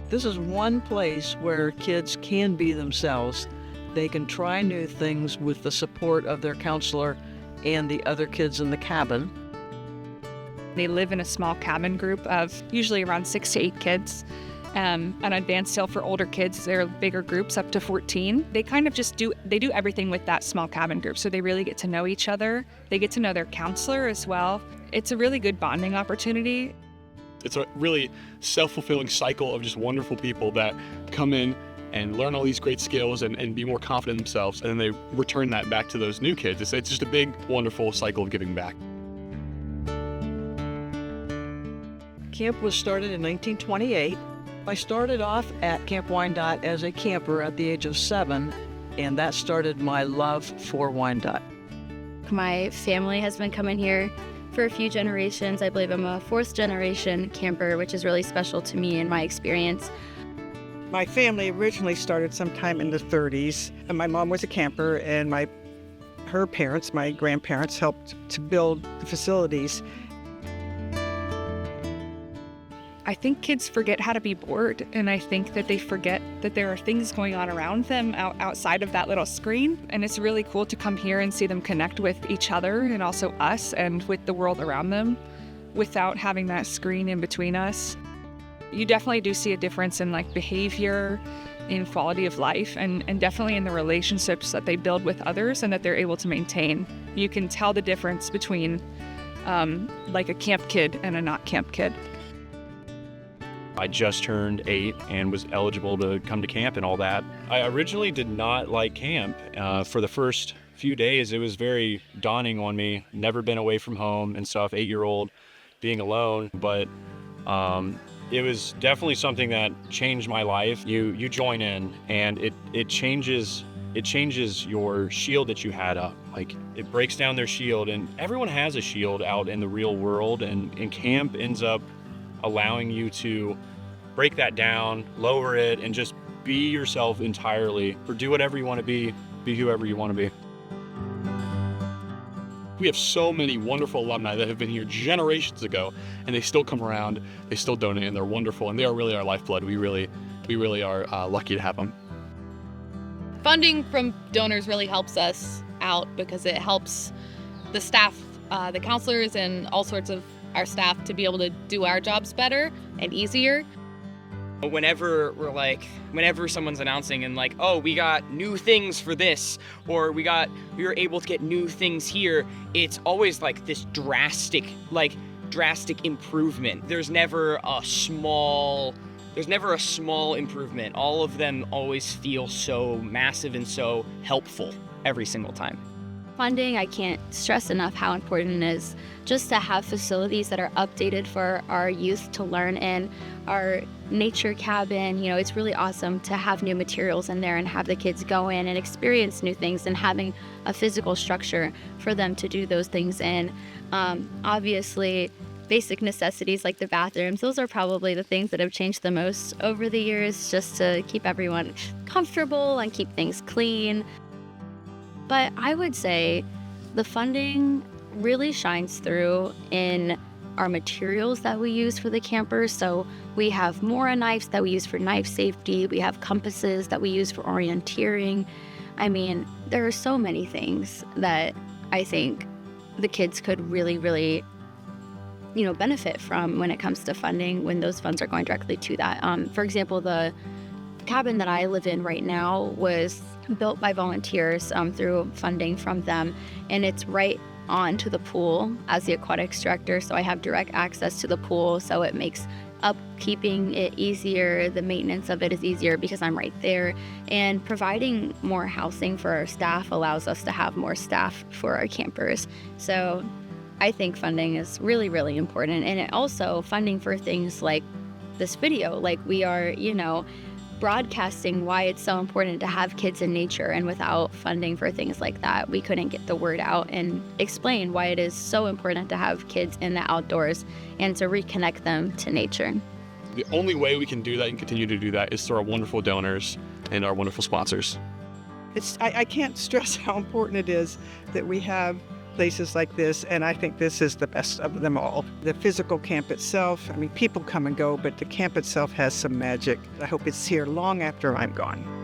This is one place where kids can be themselves. They can try new things with the support of their counselor and the other kids in the cabin. They live in a small cabin group of usually around 6 to 8 kids. An advanced sale for older kids, they're bigger groups up to 14. They kind of do everything with that small cabin group. So they really get to know each other. They get to know their counselor as well. It's a really good bonding opportunity. It's a really self-fulfilling cycle of just wonderful people that come in and learn all these great skills and be more confident in themselves. And then they return that back to those new kids. It's just a big, wonderful cycle of giving back. Camp was started in 1928. I started off at Camp Wyandot as a camper at the age of 7, and that started my love for Wyandot. My family has been coming here for a few generations. I believe I'm a 4th generation camper, which is really special to me in my experience. My family originally started sometime in the 30s, and my mom was a camper, and her parents, my grandparents, helped to build the facilities. I think kids forget how to be bored, and I think that they forget that there are things going on around them outside of that little screen, and it's really cool to come here and see them connect with each other and also us and with the world around them without having that screen in between us. You definitely do see a difference in behavior, in quality of life, and definitely in the relationships that they build with others and that they're able to maintain. You can tell the difference between a camp kid and a not camp kid. I just turned 8 and was eligible to come to camp and all that. I originally did not like camp. For the first few days, it was very daunting on me. Never been away from home and stuff, 8-year-old, being alone. But it was definitely something that changed my life. You join in, and it changes your shield that you had up. It breaks down their shield, and everyone has a shield out in the real world, and camp ends up allowing you to break that down, lower it, and just be yourself entirely, or do whatever you want to be whoever you want to be. We have so many wonderful alumni that have been here generations ago, and they still come around, they still donate, and they're wonderful, and they are really our lifeblood. We really are lucky to have them. Funding from donors really helps us out because it helps the staff, the counselors, and all sorts of our staff to be able to do our jobs better and easier. Whenever someone's announcing and oh, we got new things for this, or we were able to get new things here, it's always this drastic improvement. There's never a small improvement. All of them always feel so massive and so helpful every single time. Funding, I can't stress enough how important it is just to have facilities that are updated for our youth to learn in. Our nature cabin, it's really awesome to have new materials in there and have the kids go in and experience new things and having a physical structure for them to do those things in. Obviously, basic necessities like the bathrooms, those are probably the things that have changed the most over the years, just to keep everyone comfortable and keep things clean. But I would say the funding really shines through in our materials that we use for the campers. So we have Mora knives that we use for knife safety. We have compasses that we use for orienteering. I mean, there are so many things that I think the kids could really, really, benefit from when it comes to funding, when those funds are going directly to that. For example, the cabin that I live in right now was built by volunteers through funding from them, and it's right on to the pool as the aquatics director, so I have direct access to the pool, so it makes upkeeping it easier. The maintenance of it is easier because I'm right there, and providing more housing for our staff allows us to have more staff for our campers. So I think funding is really, really important, and it also funding for things like this video, we are, broadcasting why it's so important to have kids in nature, and without funding for things like that, we couldn't get the word out and explain why it is so important to have kids in the outdoors and to reconnect them to nature. The only way we can do that and continue to do that is through our wonderful donors and our wonderful sponsors. I can't stress how important it is that we have places like this, and I think this is the best of them all. The physical camp itself, I mean, people come and go, but the camp itself has some magic. I hope it's here long after I'm gone.